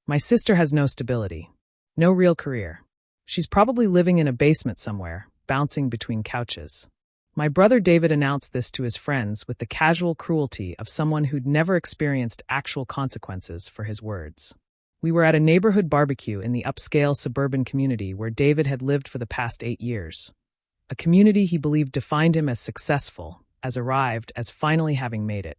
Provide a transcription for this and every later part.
My sister has no stability. No real career. She's probably living in a basement somewhere, bouncing between couches. My brother David announced this to his friends with the casual cruelty of someone who'd never experienced actual consequences for his words. We were at a neighborhood barbecue in the upscale suburban community where David had lived for the past 8 years. A community he believed defined him as successful, as arrived, as finally having made it.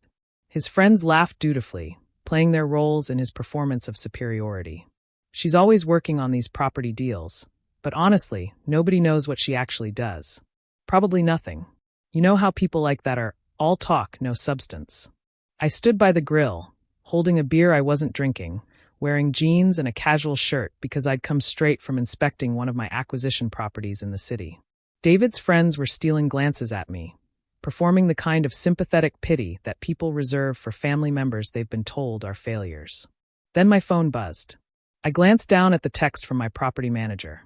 His friends laughed dutifully, playing their roles in his performance of superiority. She's always working on these property deals, but honestly, nobody knows what she actually does. Probably nothing. You know how people like that are all talk, no substance. I stood by the grill, holding a beer I wasn't drinking, wearing jeans and a casual shirt because I'd come straight from inspecting one of my acquisition properties in the city. David's friends were stealing glances at me, performing the kind of sympathetic pity that people reserve for family members they've been told are failures. Then my phone buzzed. I glanced down at the text from my property manager.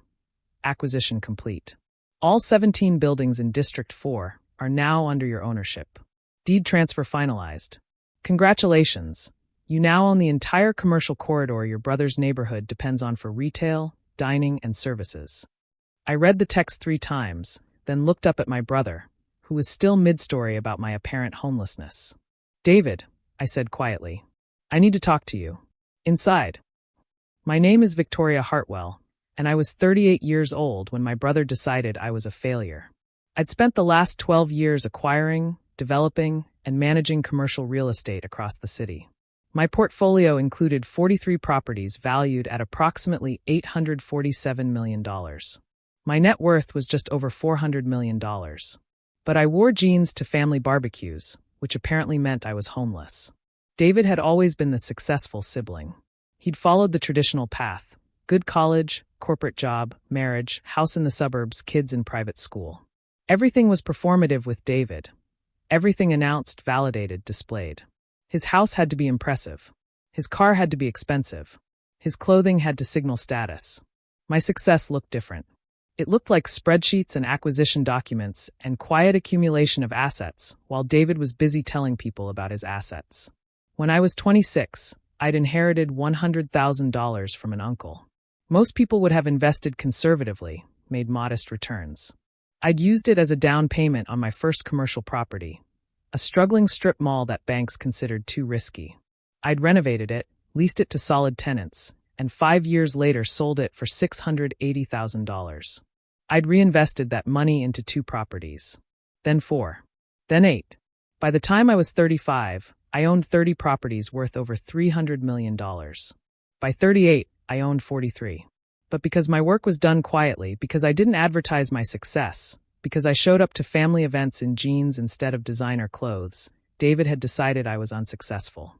Acquisition complete. All 17 buildings in District 4 are now under your ownership. Deed transfer finalized. Congratulations. You now own the entire commercial corridor your brother's neighborhood depends on for retail, dining, and services. I read the text 3 times, then looked up at my brother, who was still mid-story about my apparent homelessness. David, I said quietly, I need to talk to you. Inside. My name is Victoria Hartwell, and I was 38 years old when my brother decided I was a failure. I'd spent the last 12 years acquiring, developing, and managing commercial real estate across the city. My portfolio included 43 properties valued at approximately $847 million. My net worth was just over $400 million. But I wore jeans to family barbecues, which apparently meant I was homeless. David had always been the successful sibling. He'd followed the traditional path: good college, corporate job, marriage, house in the suburbs, kids in private school. Everything was performative with David. Everything announced, validated, displayed. His house had to be impressive. His car had to be expensive. His clothing had to signal status. My success looked different. It looked like spreadsheets and acquisition documents and quiet accumulation of assets, while David was busy telling people about his assets. When I was 26, I'd inherited $100,000 from an uncle. Most people would have invested conservatively, made modest returns. I'd used it as a down payment on my first commercial property, a struggling strip mall that banks considered too risky. I'd renovated it, leased it to solid tenants, and 5 years later sold it for $680,000. I'd reinvested that money into 2 properties. Then 4. Then 8. By the time I was 35, I owned 30 properties worth over $300 million. By 38, I owned 43. But because my work was done quietly, because I didn't advertise my success, because I showed up to family events in jeans instead of designer clothes, David had decided I was unsuccessful.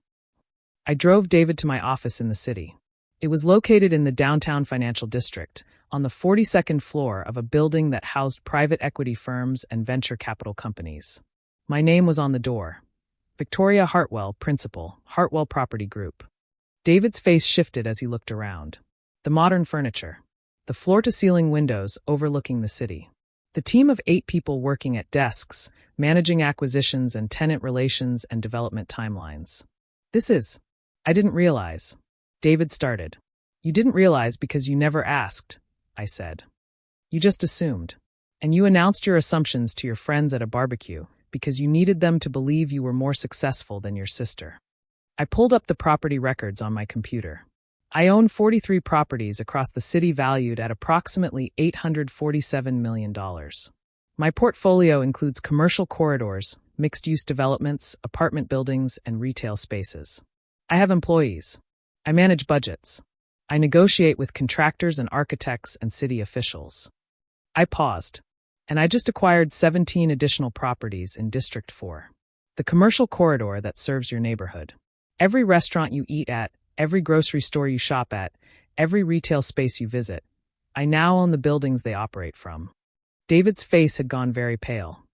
I drove David to my office in the city. It was located in the downtown financial district, on the 42nd floor of a building that housed private equity firms and venture capital companies. My name was on the door. Victoria Hartwell, Principal, Hartwell Property Group. David's face shifted as he looked around. The modern furniture. The floor-to-ceiling windows overlooking the city. The team of 8 people working at desks, managing acquisitions and tenant relations and development timelines. I didn't realize. David started. You didn't realize because you never asked, I said. You just assumed. And you announced your assumptions to your friends at a barbecue because you needed them to believe you were more successful than your sister. I pulled up the property records on my computer. I own 43 properties across the city valued at approximately $847 million. My portfolio includes commercial corridors, mixed-use developments, apartment buildings, and retail spaces. I have employees. I manage budgets. I negotiate with contractors and architects and city officials. I paused, and I just acquired 17 additional properties in District 4, the commercial corridor that serves your neighborhood. Every restaurant you eat at, every grocery store you shop at, every retail space you visit. I now own the buildings they operate from. David's face had gone very pale.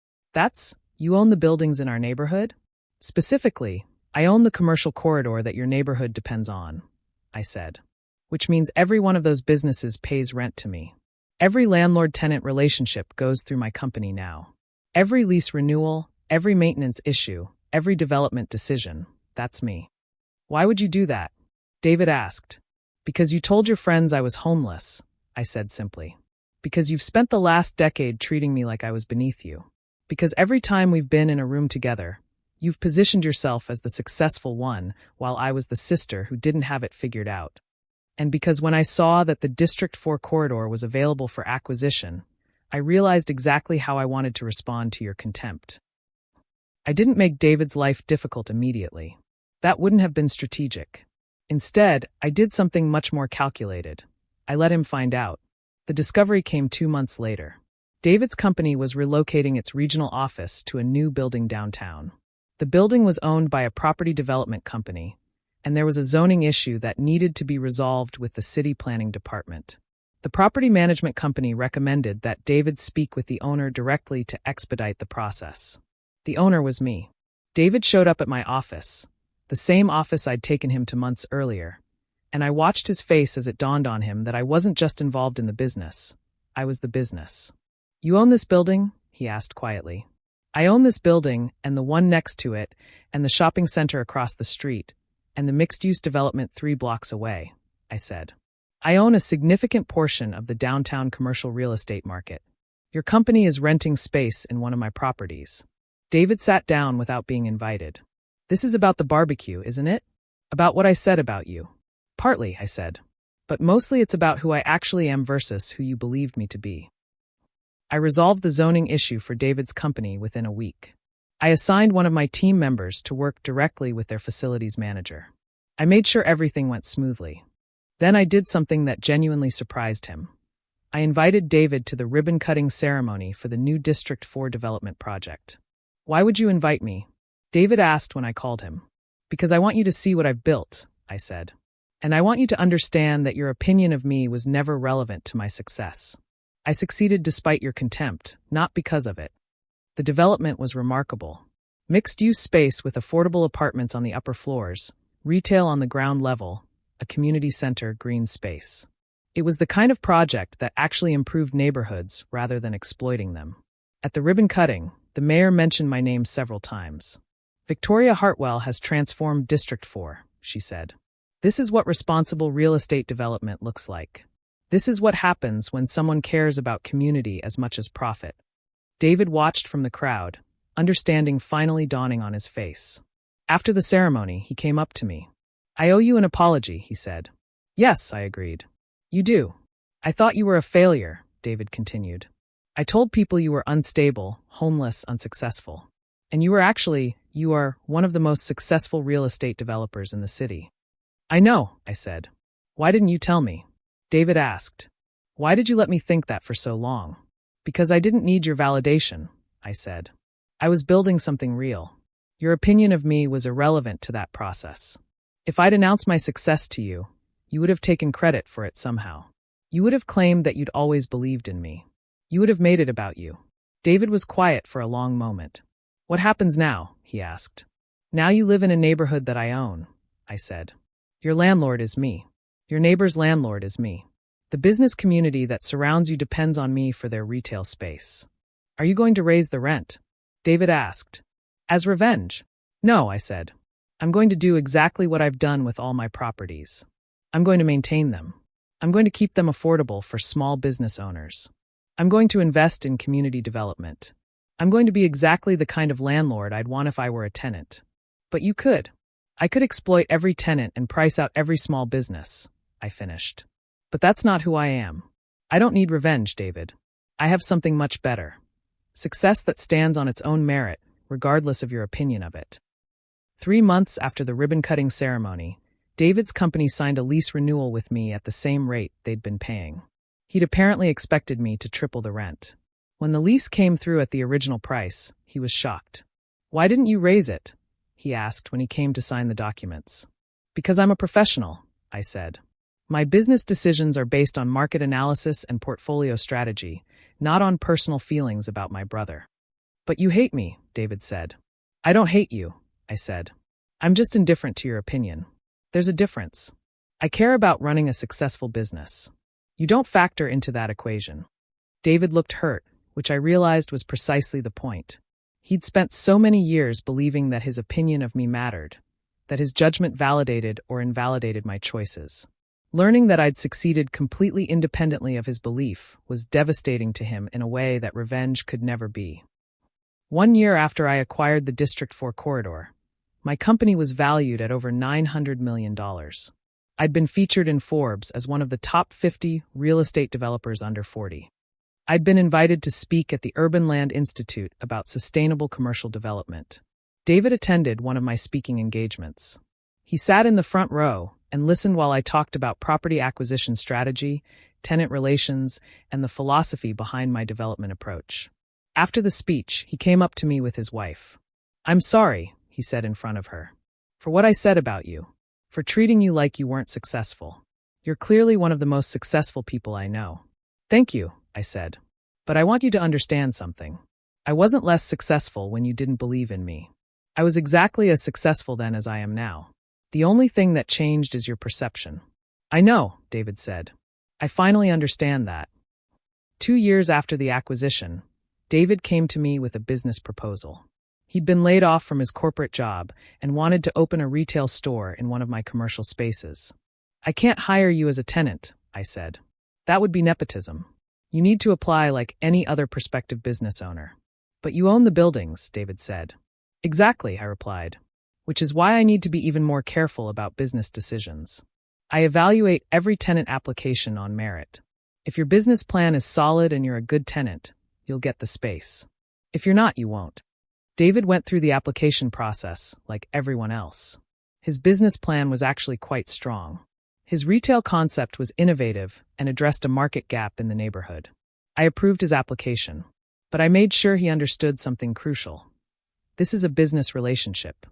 You own the buildings in our neighborhood? Specifically, I own the commercial corridor that your neighborhood depends on, I said. Which means every one of those businesses pays rent to me. Every landlord-tenant relationship goes through my company now. Every lease renewal, every maintenance issue, every development decision, that's me. Why would you do that? David asked. Because you told your friends I was homeless, I said simply. Because you've spent the last decade treating me like I was beneath you. Because every time we've been in a room together, you've positioned yourself as the successful one while I was the sister who didn't have it figured out. And because when I saw that the District 4 corridor was available for acquisition, I realized exactly how I wanted to respond to your contempt. I didn't make David's life difficult immediately. That wouldn't have been strategic. Instead, I did something much more calculated. I let him find out. The discovery came 2 months later. David's company was relocating its regional office to a new building downtown. The building was owned by a property development company, and there was a zoning issue that needed to be resolved with the city planning department. The property management company recommended that David speak with the owner directly to expedite the process. The owner was me. David showed up at my office, the same office I'd taken him to months earlier, and I watched his face as it dawned on him that I wasn't just involved in the business. I was the business. "You own this building?" he asked quietly. "I own this building, and the one next to it, and the shopping center across the street, and the mixed-use development 3 blocks away," I said. "I own a significant portion of the downtown commercial real estate market. Your company is renting space in one of my properties." David sat down without being invited. "This is about the barbecue, isn't it? About what I said about you?" "Partly," I said. "But mostly it's about who I actually am versus who you believed me to be." I resolved the zoning issue for David's company within a week. I assigned one of my team members to work directly with their facilities manager. I made sure everything went smoothly. Then I did something that genuinely surprised him. I invited David to the ribbon-cutting ceremony for the new District 4 development project. "Why would you invite me?" David asked when I called him. "Because I want you to see what I've built," I said. "And I want you to understand that your opinion of me was never relevant to my success. I succeeded despite your contempt, not because of it." The development was remarkable. Mixed-use space with affordable apartments on the upper floors, retail on the ground level, a community center green space. It was the kind of project that actually improved neighborhoods rather than exploiting them. At the ribbon cutting, the mayor mentioned my name several times. "Victoria Hartwell has transformed District 4, she said. "This is what responsible real estate development looks like. This is what happens when someone cares about community as much as profit." David watched from the crowd, understanding finally dawning on his face. After the ceremony, he came up to me. "I owe you an apology," he said. "Yes," I agreed. "You do. I thought you were a failure," David continued. "I told people you were unstable, homeless, unsuccessful. And you are one of the most successful real estate developers in the city." "I know," I said. "Why didn't you tell me?" David asked. "Why did you let me think that for so long?" "Because I didn't need your validation," I said. "I was building something real. Your opinion of me was irrelevant to that process. If I'd announced my success to you, you would have taken credit for it somehow. You would have claimed that you'd always believed in me. You would have made it about you." David was quiet for a long moment. "What happens now?" he asked. "Now you live in a neighborhood that I own," I said. "Your landlord is me. Your neighbor's landlord is me. The business community that surrounds you depends on me for their retail space. Are you going to raise the rent?" David asked. "As revenge?" "No," I said. "I'm going to do exactly what I've done with all my properties. I'm going to maintain them. I'm going to keep them affordable for small business owners. I'm going to invest in community development. I'm going to be exactly the kind of landlord I'd want if I were a tenant. But you could. I could exploit every tenant and price out every small business," I finished. "But that's not who I am. I don't need revenge, David. I have something much better. Success that stands on its own merit, regardless of your opinion of it." 3 months after the ribbon-cutting ceremony, David's company signed a lease renewal with me at the same rate they'd been paying. He'd apparently expected me to triple the rent. When the lease came through at the original price, he was shocked. "Why didn't you raise it?" he asked when he came to sign the documents. "Because I'm a professional," I said. "My business decisions are based on market analysis and portfolio strategy, not on personal feelings about my brother." "But you hate me," David said. "I don't hate you," I said. "I'm just indifferent to your opinion. There's a difference. I care about running a successful business. You don't factor into that equation." David looked hurt, which I realized was precisely the point. He'd spent so many years believing that his opinion of me mattered, that his judgment validated or invalidated my choices. Learning that I'd succeeded completely independently of his belief was devastating to him in a way that revenge could never be. 1 year after I acquired the District 4 corridor, my company was valued at over $900 million. I'd been featured in Forbes as one of the top 50 real estate developers under 40. I'd been invited to speak at the Urban Land Institute about sustainable commercial development. David attended one of my speaking engagements. He sat in the front row and listened while I talked about property acquisition strategy, tenant relations, and the philosophy behind my development approach. After the speech, he came up to me with his wife. "I'm sorry," he said in front of her, "for what I said about you, for treating you like you weren't successful. You're clearly one of the most successful people I know." "Thank you," I said. "But I want you to understand something. I wasn't less successful when you didn't believe in me. I was exactly as successful then as I am now. The only thing that changed is your perception." "I know," David said. "I finally understand that." 2 years after the acquisition, David came to me with a business proposal. He'd been laid off from his corporate job and wanted to open a retail store in one of my commercial spaces. "I can't hire you as a tenant," I said. "That would be nepotism. You need to apply like any other prospective business owner." "But you own the buildings," David said. "Exactly," I replied. "Which is why I need to be even more careful about business decisions. I evaluate every tenant application on merit. If your business plan is solid and you're a good tenant, you'll get the space. If you're not, you won't." David went through the application process like everyone else. His business plan was actually quite strong. His retail concept was innovative and addressed a market gap in the neighborhood. I approved his application, but I made sure he understood something crucial. This is a business relationship.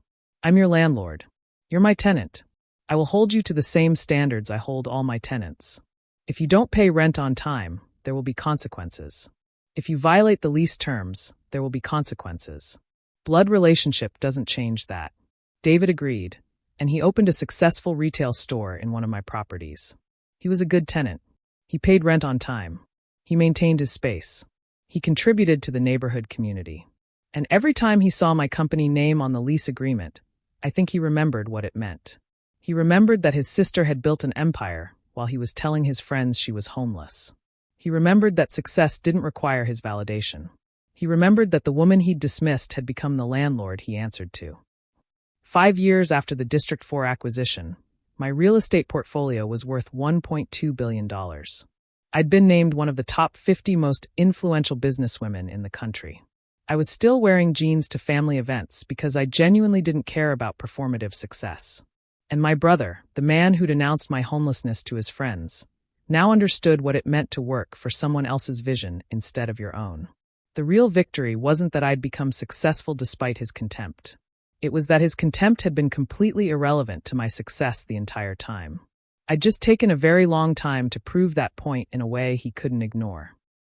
I'm your landlord. You're my tenant. I will hold you to the same standards I hold all my tenants. If you don't pay rent on time, there will be consequences. If you violate the lease terms, there will be consequences. Blood relationship doesn't change that. David agreed, and he opened a successful retail store in one of my properties. He was a good tenant. He paid rent on time. He maintained his space. He contributed to the neighborhood community. And every time he saw my company name on the lease agreement, I think he remembered what it meant. He remembered that his sister had built an empire while he was telling his friends she was homeless. He remembered that success didn't require his validation. He remembered that the woman he'd dismissed had become the landlord he answered to. 5 years after the District 4 acquisition, my real estate portfolio was worth $1.2 billion. I'd been named one of the top 50 most influential businesswomen in the country. I was still wearing jeans to family events because I genuinely didn't care about performative success. And my brother, the man who'd announced my homelessness to his friends, now understood what it meant to work for someone else's vision instead of your own. The real victory wasn't that I'd become successful despite his contempt. It was that his contempt had been completely irrelevant to my success the entire time. I'd just taken a very long time to prove that point in a way he couldn't ignore.